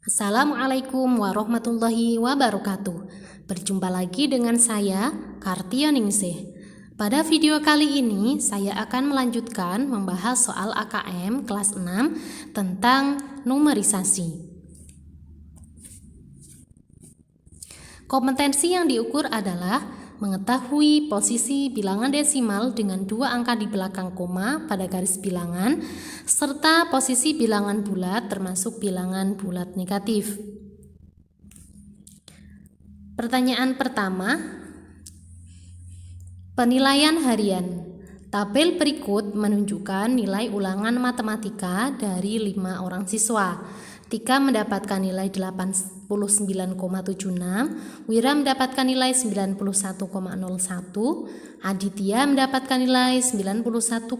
Assalamualaikum warahmatullahi wabarakatuh. Berjumpa lagi dengan saya, Kartia Ningsih. Pada video kali ini, saya akan melanjutkan membahas soal AKM kelas 6 tentang numerisasi. Kompetensi yang diukur adalah mengetahui posisi bilangan desimal dengan dua angka di belakang koma pada garis bilangan, serta posisi bilangan bulat termasuk bilangan bulat negatif. Pertanyaan pertama, penilaian harian. Tabel berikut menunjukkan nilai ulangan matematika dari 5 orang siswa. Tika mendapatkan nilai 89,76, Wira mendapatkan nilai 91,01, Aditya mendapatkan nilai 91,52,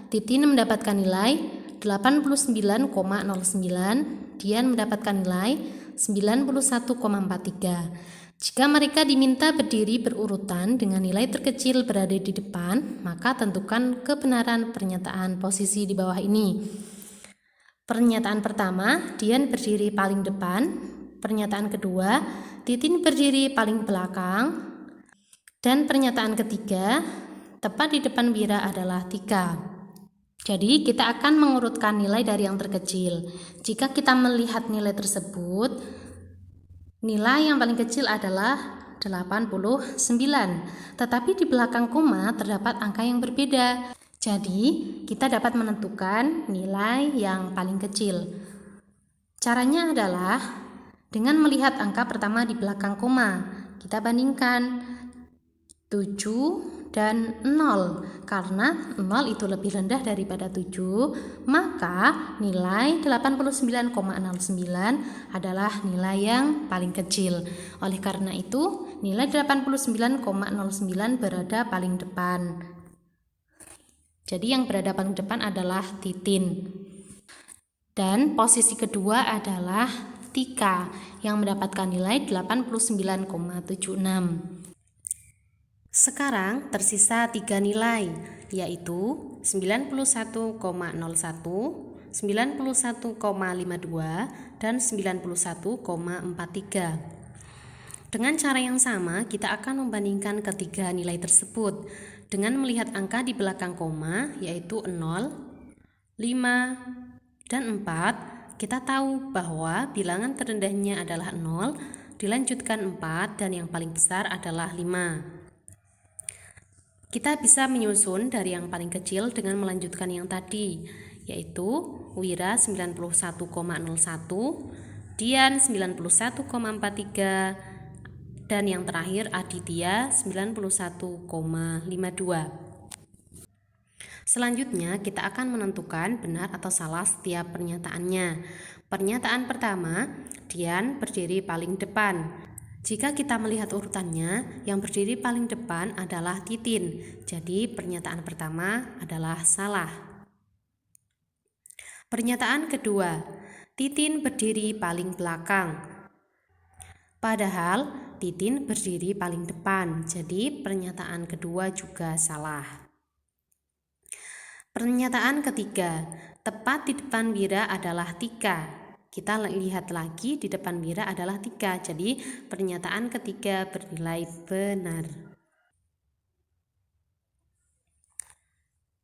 Titin mendapatkan nilai 89,09, Dian mendapatkan nilai 91,43. Jika mereka diminta berdiri berurutan dengan nilai terkecil berada di depan, maka tentukan kebenaran pernyataan posisi di bawah ini. Pernyataan pertama, Dian berdiri paling depan. Pernyataan kedua, Titin berdiri paling belakang. Dan pernyataan ketiga, tepat di depan Wira adalah Tika. Jadi kita akan mengurutkan nilai dari yang terkecil. Jika kita melihat nilai tersebut, nilai yang paling kecil adalah 89, tetapi di belakang koma terdapat angka yang berbeda. Jadi, kita dapat menentukan nilai yang paling kecil. Caranya adalah dengan melihat angka pertama di belakang koma. Kita bandingkan 7 dan 0. Karena 0 itu lebih rendah daripada 7, maka nilai 89,09 adalah nilai yang paling kecil. Oleh karena itu, nilai 89,09 berada paling depan. Jadi yang berada paling depan adalah Titin. Dan posisi kedua adalah Tika yang mendapatkan nilai 89,76. Sekarang tersisa 3 nilai, yaitu 91,01, 91,52, dan 91,43. Dengan cara yang sama, kita akan membandingkan ketiga nilai tersebut dengan melihat angka di belakang koma, yaitu 0, 5, dan 4. Kita tahu bahwa bilangan terendahnya adalah 0, dilanjutkan 4, dan yang paling besar adalah 5. Kita bisa menyusun dari yang paling kecil dengan melanjutkan yang tadi, yaitu Wira 91,01, Dian 91,43, dan yang terakhir Aditya 91,52. Selanjutnya kita akan menentukan benar atau salah setiap pernyataannya. Pernyataan pertama, Dian berdiri paling depan. Jika kita melihat urutannya, yang berdiri paling depan adalah Titin. Jadi pernyataan pertama adalah salah. Pernyataan kedua, Titin berdiri paling belakang. Padahal Titin berdiri paling depan. Jadi pernyataan kedua juga salah. Pernyataan ketiga, tepat di depan Wira adalah Tika. Kita lihat lagi di depan Wira adalah 3, jadi pernyataan ketiga bernilai benar.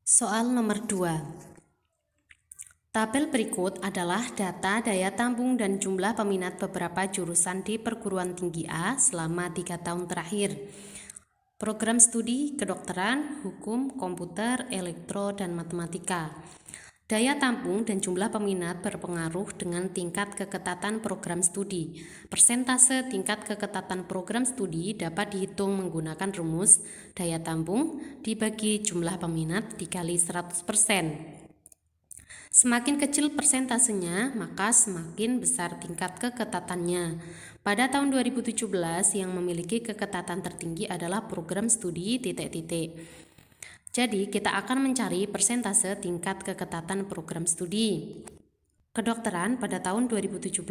Soal nomor 2. Tabel berikut adalah data daya tampung dan jumlah peminat beberapa jurusan di perguruan tinggi A selama 3 tahun terakhir. Program studi kedokteran, hukum, komputer, elektro, dan matematika. Daya tampung dan jumlah peminat berpengaruh dengan tingkat keketatan program studi. Persentase tingkat keketatan program studi dapat dihitung menggunakan rumus daya tampung dibagi jumlah peminat dikali 100%. Semakin kecil persentasenya, maka semakin besar tingkat keketatannya. Pada tahun 2017, yang memiliki keketatan tertinggi adalah program studi ... Jadi, kita akan mencari persentase tingkat keketatan program studi. Kedokteran pada tahun 2017,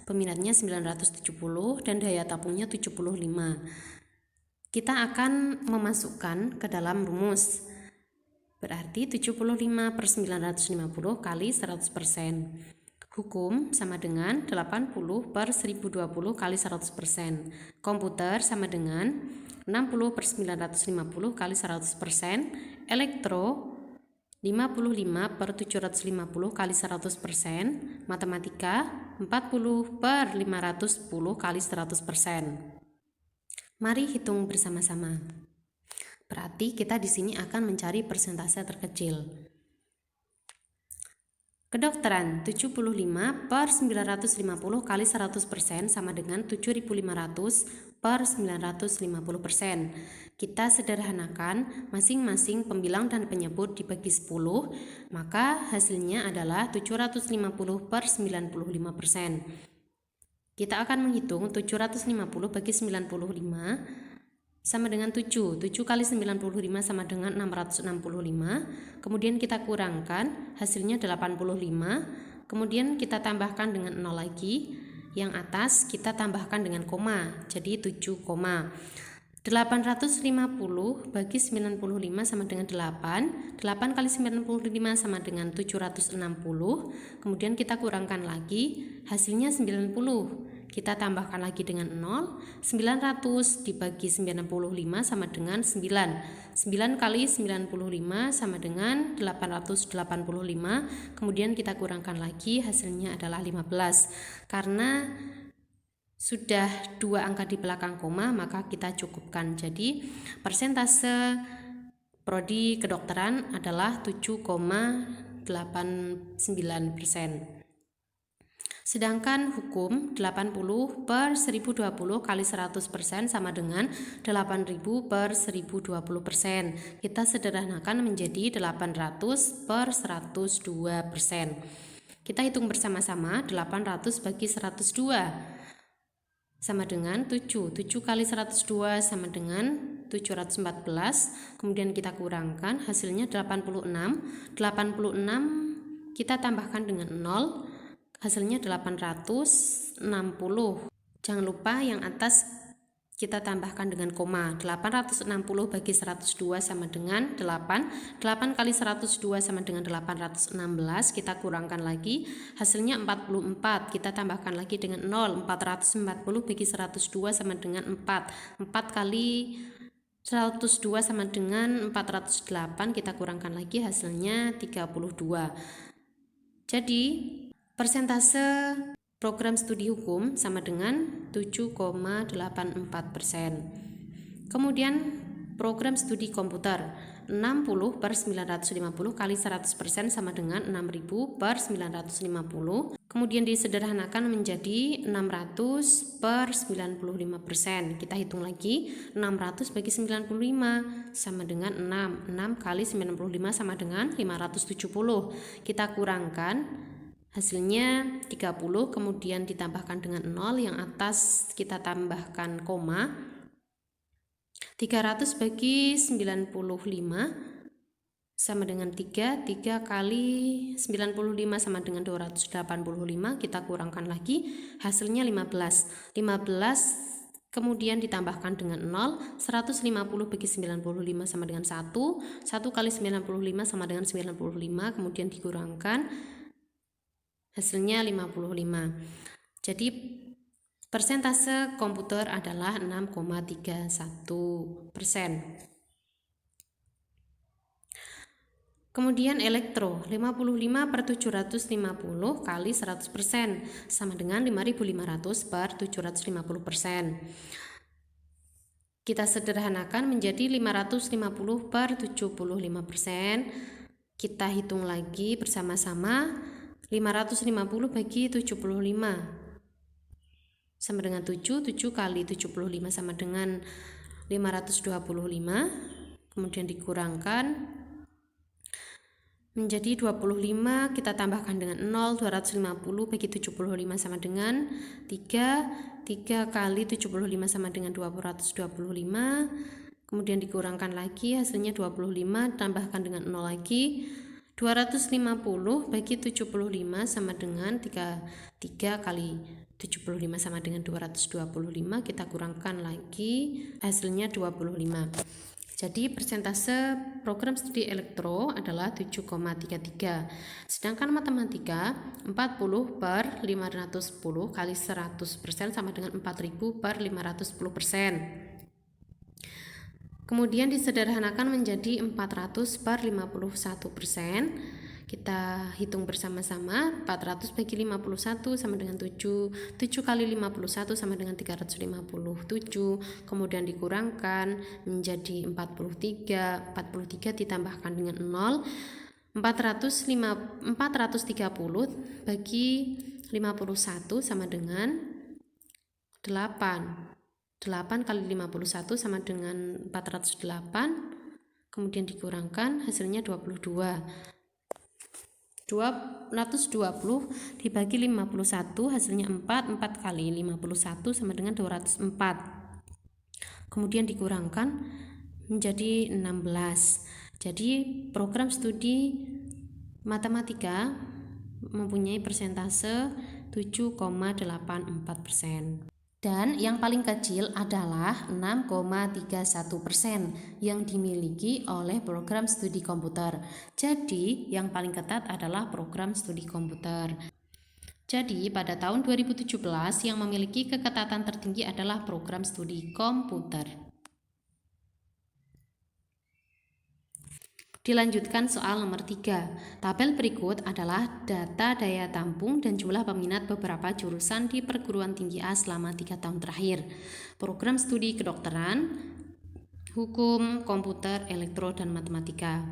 peminatnya 970 dan daya tampungnya 75. Kita akan memasukkan ke dalam rumus. Berarti 75/950 kali 100%. Hukum sama dengan 80 per 1020 kali 100%. Komputer sama dengan 60 per 950 kali 100%. Elektro 55 per 750 kali 100%. Matematika 40 per 510 kali 100%. Mari hitung bersama-sama. Berarti kita di sini akan mencari persentase terkecil. Kedokteran 75 per 950 kali 100% sama dengan 7500 per 950%. Kita sederhanakan masing-masing pembilang dan penyebut dibagi 10, maka hasilnya adalah 750 per 95%. Kita akan menghitung 750 bagi 95 sama dengan 7. 7 kali 95 sama dengan 665. Kemudian kita kurangkan, hasilnya 85. Kemudian kita tambahkan dengan 0 lagi. Yang atas kita tambahkan dengan koma, jadi 7, 850 bagi 95 sama dengan 8. 8 kali 95 sama dengan 760. Kemudian kita kurangkan lagi, hasilnya 90. Kita tambahkan lagi dengan 0. 900 dibagi 95 sama dengan 9. 9 kali 95 sama dengan 885. Kemudian kita kurangkan lagi, hasilnya adalah 15. Karena sudah 2 angka di belakang koma, maka kita cukupkan. Jadi persentase prodi kedokteran adalah 7,89%. Sedangkan hukum 80 per 1020 kali 100% sama dengan 8000 per 1020%. Kita sederhanakan menjadi 800 per 102%. Kita hitung bersama-sama. 800 bagi 102 sama dengan 7. 7 kali 102 sama dengan 714. Kemudian kita kurangkan, hasilnya 86. 86 kita tambahkan dengan 0. Hasilnya 860. Jangan lupa yang atas kita tambahkan dengan koma. 860 bagi 102 sama dengan 8. 8 kali 102 sama dengan 816. Kita kurangkan lagi. Hasilnya 44. Kita tambahkan lagi dengan 0. 440 bagi 102 sama dengan 4. 4 kali 102 sama dengan 408. Kita kurangkan lagi, hasilnya 32. Jadi persentase program studi hukum sama dengan 7,84%. Kemudian program studi komputer 60 per 950 kali 100% sama dengan 6000 per 950. Kemudian disederhanakan menjadi 600 per 95%. Kita hitung lagi, 600 bagi 95 sama dengan 6. 6 kali 95 sama dengan 570. Kita kurangkan, hasilnya 30, kemudian ditambahkan dengan 0, yang atas kita tambahkan koma. 300 bagi 95 sama dengan 3. 3 kali 95 sama dengan 285. Kita kurangkan lagi, hasilnya 15. 15 kemudian ditambahkan dengan 0. 150 bagi 95 sama dengan 1. 1 kali 95 sama dengan 95. Kemudian dikurangkan, hasilnya 55. Jadi persentase komputer adalah 6,31%. Kemudian elektro 55 per 750 kali 100% sama dengan 5500 per 750%. Kita sederhanakan menjadi 550 per 75%. Kita hitung lagi bersama-sama. 550 bagi 75 sama dengan 7. 7 kali 75 sama dengan 525. Kemudian dikurangkan menjadi 25. Kita tambahkan dengan 0. 250 bagi 75 sama dengan 3. 3 kali 75 sama dengan 225. Kemudian dikurangkan lagi, hasilnya 25. Tambahkan dengan 0 lagi. 250 bagi 75 sama dengan 3 kali 75 sama dengan 225. Kita kurangkan lagi, hasilnya 25. Jadi persentase program studi elektro adalah 7,33. Sedangkan matematika 40 per 510 kali 100% sama dengan 4000 per 510%. Kemudian disederhanakan menjadi 400 per 51%. Kita hitung bersama-sama. 400 bagi 51 sama dengan 7. 7 kali 51 sama dengan 357. Kemudian dikurangkan menjadi 43. 43 ditambahkan dengan 0. 430 bagi 51 sama dengan 8. 8 kali 51 sama dengan 408. Kemudian dikurangkan hasilnya 22. 220 dibagi 51 hasilnya 4. 4 kali 51 sama dengan 204. Kemudian dikurangkan menjadi 16. Jadi program studi matematika mempunyai persentase 7,84%. Dan yang paling kecil adalah 6,31% yang dimiliki oleh program studi komputer. Jadi yang paling ketat adalah program studi komputer. Jadi pada tahun 2017 yang memiliki keketatan tertinggi adalah program studi komputer. Dilanjutkan soal nomor 3. Tabel berikut adalah data daya tampung dan jumlah peminat beberapa jurusan di perguruan tinggi A selama 3 tahun terakhir. Program studi kedokteran, hukum, komputer, elektro, dan matematika.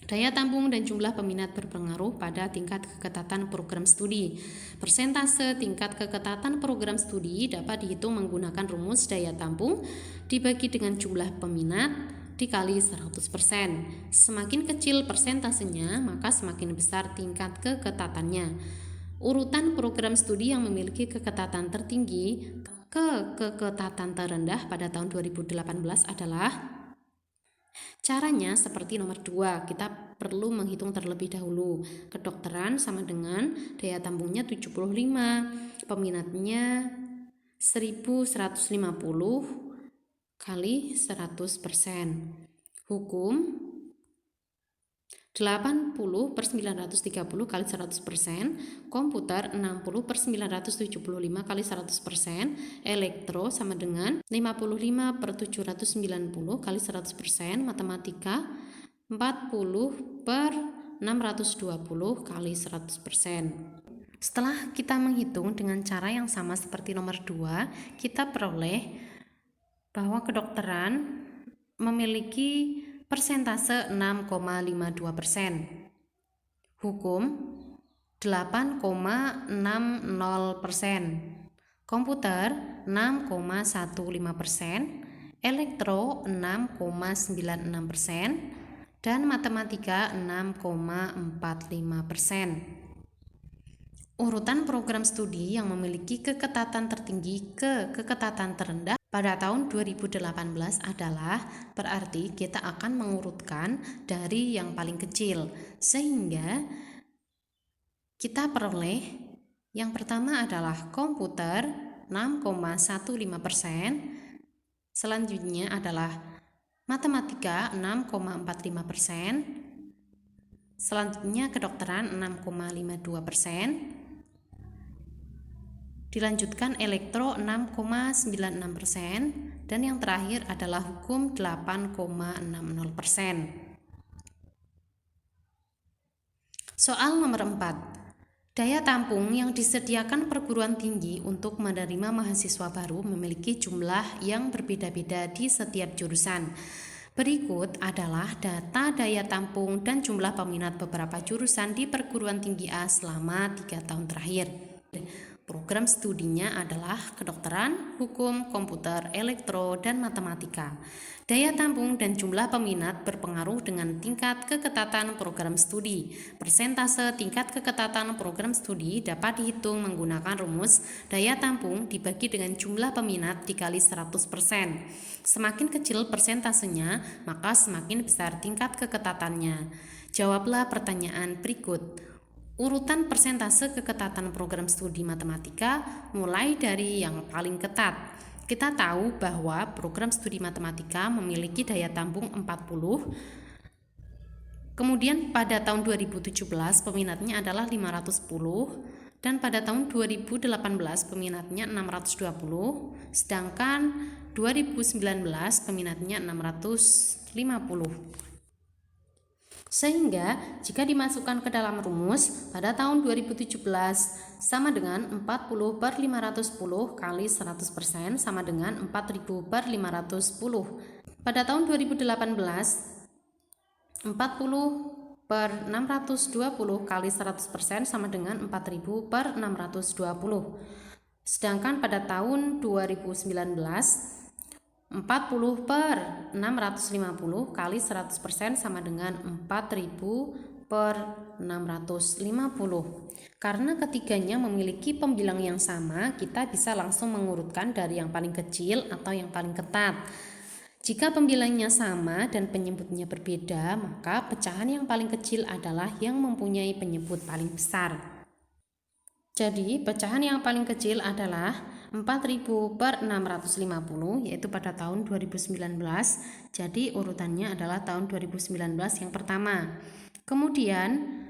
Daya tampung dan jumlah peminat berpengaruh pada tingkat keketatan program studi. Persentase tingkat keketatan program studi dapat dihitung menggunakan rumus daya tampung dibagi dengan jumlah peminat dikali 100%. Semakin kecil persentasenya, maka semakin besar tingkat keketatannya. Urutan program studi yang memiliki keketatan tertinggi ke keketatan terendah pada tahun 2018 adalah caranya seperti nomor 2. Kita perlu menghitung terlebih dahulu. Kedokteran sama dengan daya tampungnya 75, peminatnya 1150 kali 100%. Hukum 80 per 930 kali 100%. Komputer 60 per 975 kali 100%. Elektro sama dengan 55 per 790 kali 100%. Matematika 40 per 620 kali 100%. Setelah kita menghitung dengan cara yang sama seperti nomor 2, kita peroleh bahwa kedokteran memiliki persentase 6,52%, hukum 8,60%, komputer 6,15%, elektro 6,96%, dan matematika 6,45%. Urutan program studi yang memiliki keketatan tertinggi ke keketatan terendah pada tahun 2018 adalah berarti kita akan mengurutkan dari yang paling kecil, sehingga kita peroleh yang pertama adalah komputer 6,15%, selanjutnya adalah matematika 6,45%, selanjutnya kedokteran 6,52%, dilanjutkan elektro 6,96%, dan yang terakhir adalah hukum 8,60%. Soal nomor 4. Daya tampung yang disediakan perguruan tinggi untuk menerima mahasiswa baru memiliki jumlah yang berbeda-beda di setiap jurusan. Berikut adalah data daya tampung dan jumlah peminat beberapa jurusan di perguruan tinggi A selama 3 tahun terakhir. Program studinya adalah kedokteran, hukum, komputer, elektro, dan matematika. Daya tampung dan jumlah peminat berpengaruh dengan tingkat keketatan program studi. Persentase tingkat keketatan program studi dapat dihitung menggunakan rumus daya tampung dibagi dengan jumlah peminat dikali 100%. Semakin kecil persentasenya, maka semakin besar tingkat keketatannya. Jawablah pertanyaan berikut. Urutan persentase keketatan program studi matematika mulai dari yang paling ketat. Kita tahu bahwa program studi matematika memiliki daya tampung 40. Kemudian pada tahun 2017 peminatnya adalah 510 dan pada tahun 2018 peminatnya 620, sedangkan 2019 peminatnya 650. Sehingga jika dimasukkan ke dalam rumus pada tahun 2017 sama dengan 40/510 kali 100% sama dengan 4000/510. Pada tahun 2018 40/620 kali 100% sama dengan 4000/620. Sedangkan pada tahun 2019 40/650 kali 100% sama dengan 4000/650. Karena ketiganya memiliki pembilang yang sama, kita bisa langsung mengurutkan dari yang paling kecil atau yang paling ketat. Jika pembilangnya sama dan penyebutnya berbeda, maka pecahan yang paling kecil adalah yang mempunyai penyebut paling besar. Jadi, pecahan yang paling kecil adalah 4000/650, yaitu pada tahun 2019. Jadi, urutannya adalah tahun 2019 yang pertama. Kemudian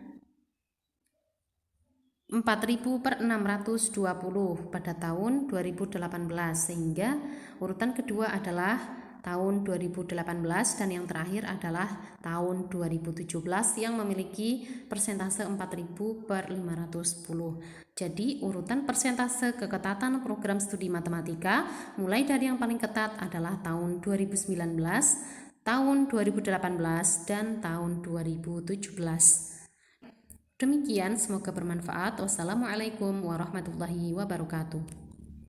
4000/620 pada tahun 2018, sehingga urutan kedua adalah tahun 2018 dan yang terakhir adalah tahun 2017 yang memiliki persentase 4000/510. Jadi urutan persentase keketatan program studi matematika mulai dari yang paling ketat adalah tahun 2019, tahun 2018 dan tahun 2017. Demikian, semoga bermanfaat. Wassalamualaikum warahmatullahi wabarakatuh.